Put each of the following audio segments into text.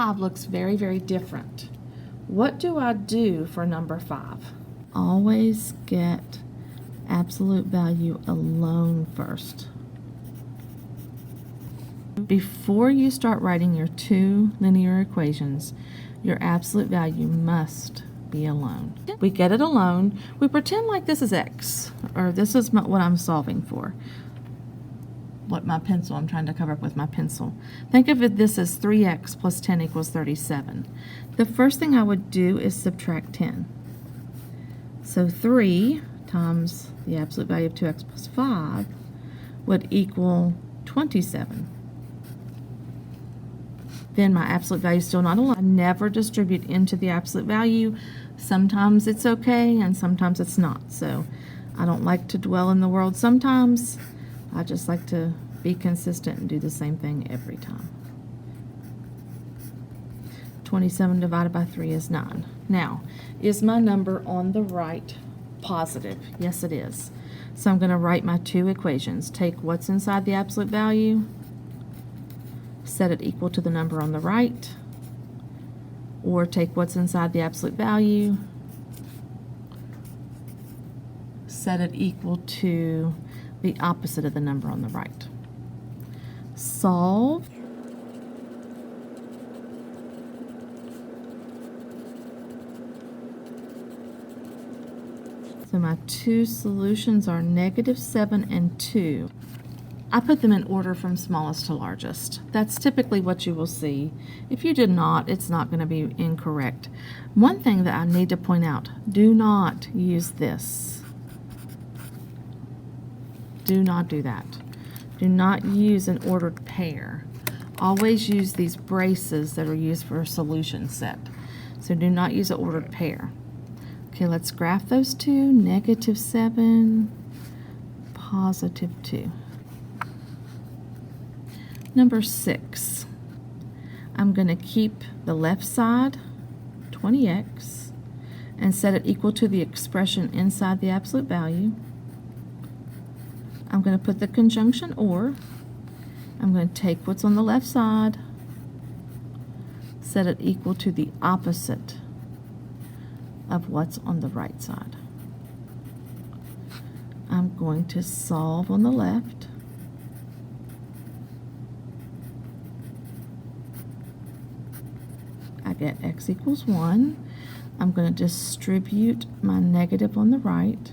5 looks very, very different. What do I do for number 5? Always get absolute value alone first. Before you start writing your two linear equations, your absolute value must be alone. We get it alone. We pretend like this is x, or this is what I'm solving for. I'm trying to cover up with my pencil. Think of this as 3x plus 10 equals 37. The first thing I would do is subtract 10. So 3 times the absolute value of 2x plus 5 would equal 27. Then my absolute value is still not alone. I never distribute into the absolute value. Sometimes it's okay and sometimes it's not. So I don't like to dwell in the world sometimes. I just like to be consistent and do the same thing every time. 27 divided by 3 is 9. Now, is my number on the right positive? Yes, it is. So I'm going to write my two equations. Take what's inside the absolute value, set it equal to the number on the right, or take what's inside the absolute value, set it equal to the opposite of the number on the right. Solve. So my two solutions are -7 and 2. I put them in order from smallest to largest. That's typically what you will see. If you did not, it's not going to be incorrect. One thing that I need to point out, do not use this. Do not do that. Do not use an ordered pair. Always use these braces that are used for a solution set. So do not use an ordered pair. Okay, let's graph those two. -7, +2. Number 6. I'm going to keep the left side, 20x, and set it equal to the expression inside the absolute value. I'm going to put the conjunction or. I'm going to take what's on the left side, set it equal to the opposite of what's on the right side. I'm going to solve on the left. I get x equals 1. I'm going to distribute my negative on the right.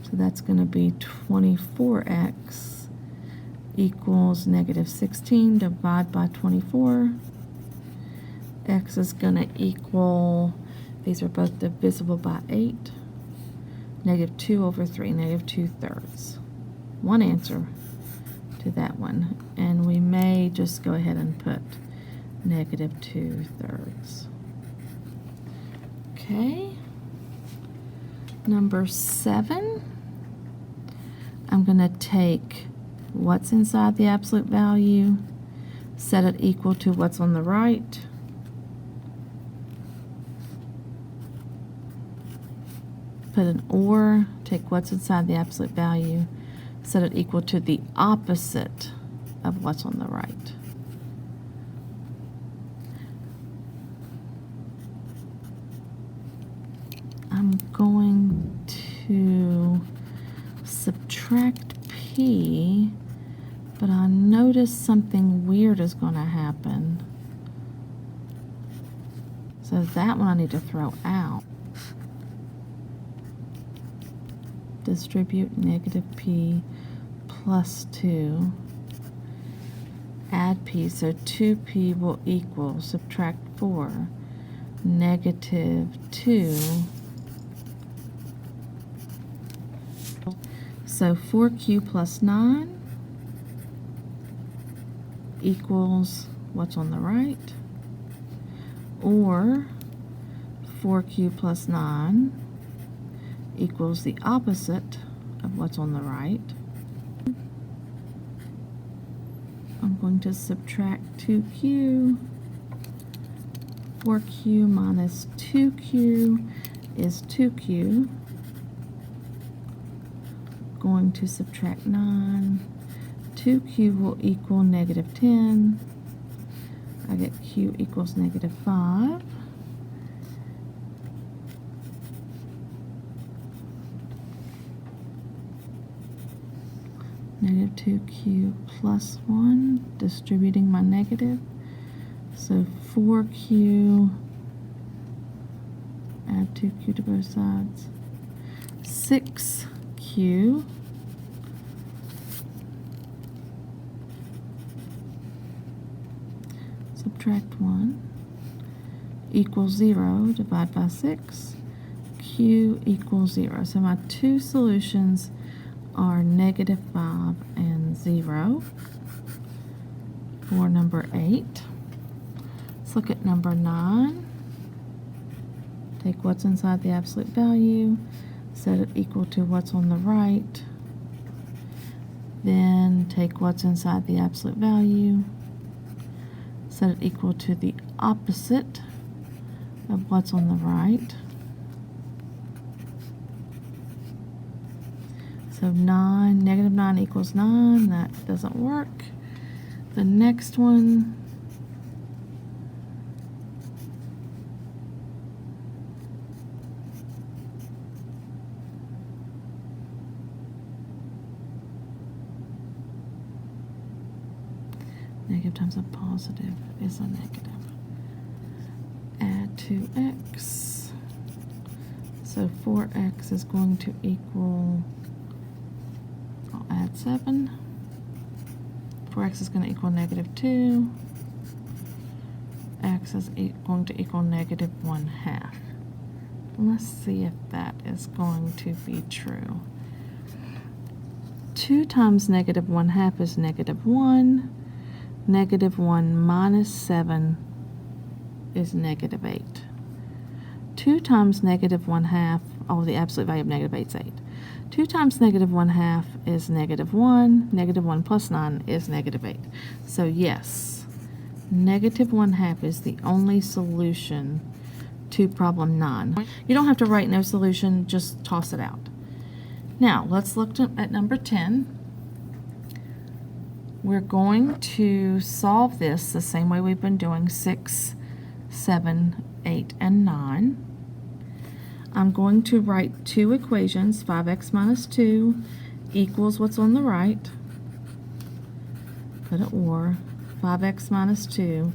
So that's going to be 24x equals -16. Divide by 24. X is going to equal, these are both divisible by 8. -2/3, -2/3. One answer to that one. And we may just go ahead and put -2/3. Okay. Number 7. I'm going to take what's inside the absolute value, set it equal to what's on the right. Put an or, take what's inside the absolute value, set it equal to the opposite of what's on the right. I'm going to subtract p, but I notice something weird is going to happen. So that one I need to throw out. Distribute -p plus 2. Add p, so 2p will equal, subtract 4, -2. So 4q plus 9 equals what's on the right, or 4q plus 9 equals the opposite of what's on the right. I'm going to subtract 2q. 4q minus 2q is 2q. going to subtract 9. 2q will equal negative 10. I get q equals negative 5. Negative 2q plus 1, distributing my negative. So 4q, add 2q to both sides. 6q subtract 1 equals 0, divide by 6, q equals 0. So my two solutions are negative 5 and 0 for number 8. Let's look at number 9. Take what's inside the absolute value, set it equal to what's on the right, then take what's inside the absolute value, set it equal to the opposite of what's on the right. So 9, negative 9 equals 9. That doesn't work. The next one, negative times a positive is a negative. Add 2x. So 4x is going to equal, I'll add 7. 4x is going to equal negative 2. X is going to equal negative 1/2. Let's see if that is going to be true. 2 times negative 1/2 is negative 1. Negative 1 minus 7 is negative 8. 2 times negative 1/2, oh, the absolute value of negative 8 is 8. 2 times negative 1/2 is negative 1. Negative 1 plus 9 is negative 8. So yes, negative 1/2 is the only solution to problem 9. You don't have to write no solution, just toss it out. Now, let's look at number 10. We're going to solve this the same way we've been doing 6, 7, 8, and 9. I'm going to write two equations, 5x minus 2 equals what's on the right. Put an or. 5x minus 2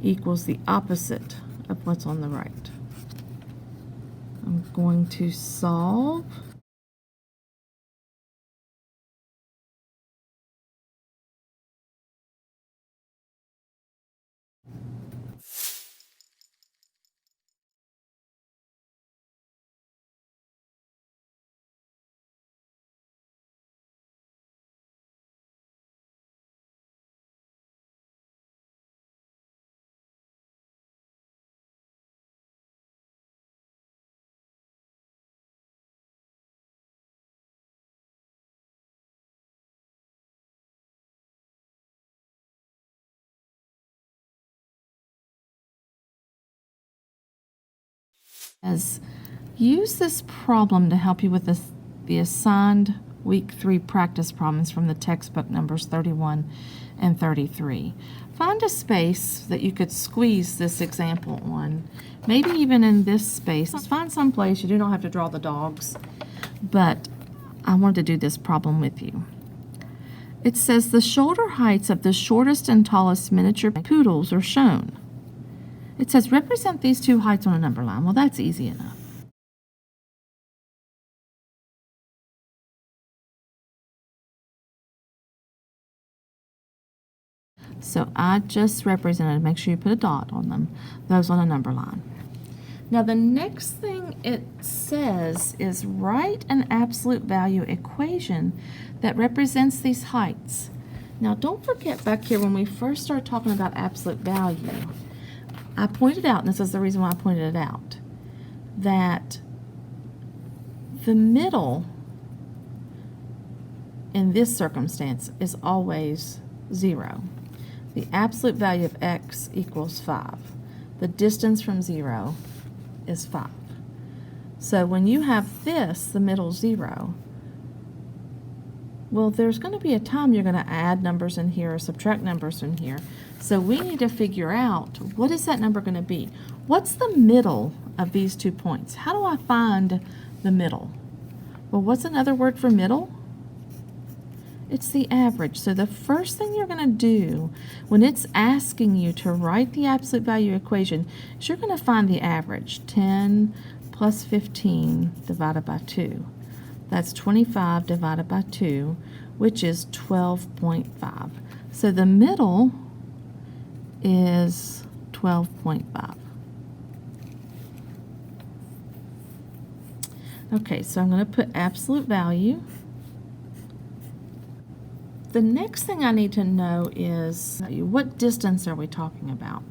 equals the opposite of what's on the right. I'm going to solve. Use this problem to help you with the assigned week 3 practice problems from the textbook numbers 31 and 33. Find a space that you could squeeze this example on. Maybe even in this space. Find some place. You do not have to draw the dogs, but I wanted to do this problem with you. It says the shoulder heights of the shortest and tallest miniature poodles are shown. It says represent these two heights on a number line. Well, that's easy enough. So I just represented, make sure you put a dot on them, those on a number line. Now the next thing it says is write an absolute value equation that represents these heights. Now don't forget back here when we first started talking about absolute value, I pointed out, and this is the reason why I pointed it out, that the middle in this circumstance is always 0. The absolute value of x equals 5. The distance from 0 is 5. So when you have this, the middle 0, Well, there's going to be a time you're going to add numbers in here or subtract numbers in here. So we need to figure out, what is that number going to be? What's the middle of these 2 points? How do I find the middle? Well, what's another word for middle? It's the average. So the first thing you're going to do when it's asking you to write the absolute value equation is you're going to find the average. 10 plus 15 divided by 2. That's 25 divided by 2, which is 12.5. So the middle is 12.5. Okay, so I'm going to put absolute value. The next thing I need to know is, what distance are we talking about?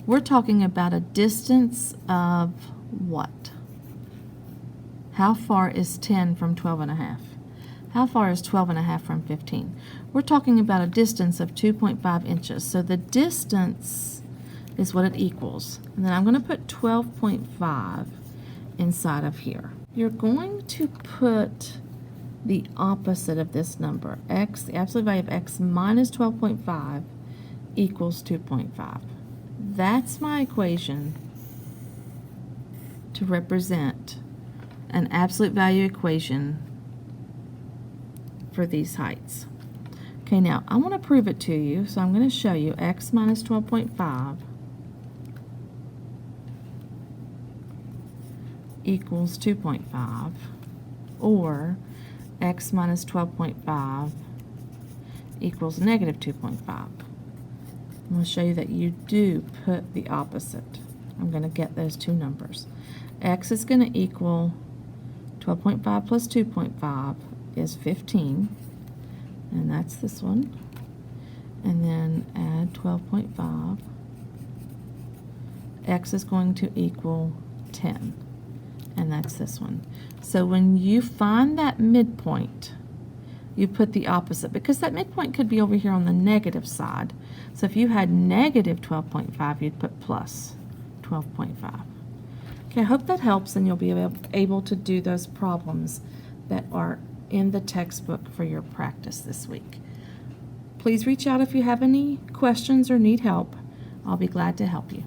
We're talking about a distance of what? How far is 10 from 12.5? How far is 12.5 from 15? We're talking about a distance of 2.5 inches. So the distance is what it equals. And then I'm going to put 12.5 inside of here. You're going to put the opposite of this number. X, the absolute value of x minus 12.5 equals 2.5. That's my equation to represent an absolute value equation for these heights. Okay, now I want to prove it to you, so I'm going to show you x minus 12.5 equals 2.5, or x minus 12.5 equals negative 2.5. I'm going to show you that you do put the opposite. I'm going to get those two numbers. X is going to equal 12.5 plus 2.5 is 15, and that's this one. And then add 12.5. X is going to equal 10, and that's this one. So when you find that midpoint, you put the opposite, because that midpoint could be over here on the negative side. So if you had negative 12.5, you'd put plus 12.5. Okay, I hope that helps, and you'll be able to do those problems that are in the textbook for your practice this week. Please reach out if you have any questions or need help. I'll be glad to help you.